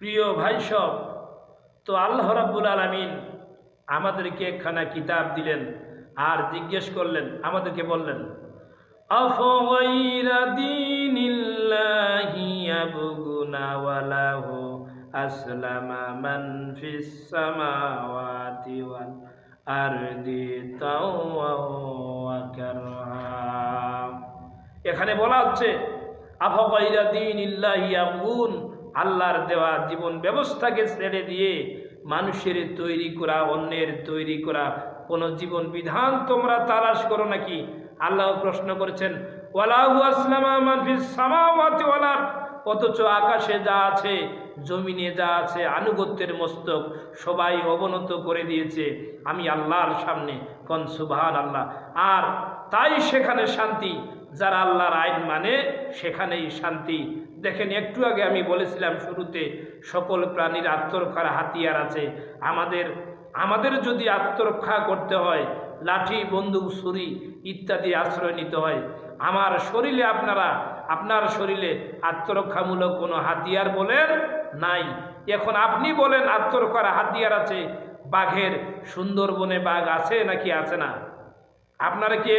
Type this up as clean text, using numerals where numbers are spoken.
প্রিয় ভাই সব, তো আল্লাহ রাব্বুল আলামিন আমাদেরকে একখানা কিতাব দিলেন আর জিজ্ঞেস করলেন, আমাদেরকে বললেন, আফগাইরা দীনিল্লাহি ইয়াবগুনা ওয়ালাহু আসলামা মান ফিস সামাওয়াতি ওয়াল আরদি তাওয়া ওয়া কারহা। এখানে বলা হচ্ছে আফগাইরা দীনিল্লাহি ইয়াবগুন, আল্লাহর দেওয়া জীবন ব্যবস্থাকে ছেড়ে দিয়ে মানুষের তৈরি করা, অন্যের তৈরি করা কোন জীবন বিধান তোমরা তালাশ করো নাকি? আল্লাহ প্রশ্ন করেছেন, ওয়ালাহু আসলামা মান ফিস সামাওয়াতি ওয়াল আরদ, অথচ আকাশে যা আছে, জমিনে যা আছে, আনুগত্যের মস্তক সবাই অবনত করে দিয়েছে আমি আল্লাহর সামনে। কোন সুবহানাল্লাহ। আর তাই সেখানে শান্তি, যারা আল্লাহর আইন মানে সেখানেই শান্তি। দেখেন, একটু আগে আমি বলেছিলাম শুরুতে, সকল প্রাণীর আত্মরক্ষার হাতিয়ার আছে। আমাদের যদি আত্মরক্ষা করতে হয়, লাঠি, বন্দুক, ছুরি ইত্যাদি আশ্রয় নিতে হয়। আমার শরীরে আপনার শরীরে আত্মরক্ষামূলক কোনো হাতিয়ার বলেন নাই। এখন আপনি বলেন আত্মরক্ষার হাতিয়ার আছে। বাঘের, সুন্দরবনে বাঘ আছে নাকি আছে না? আপনারা কি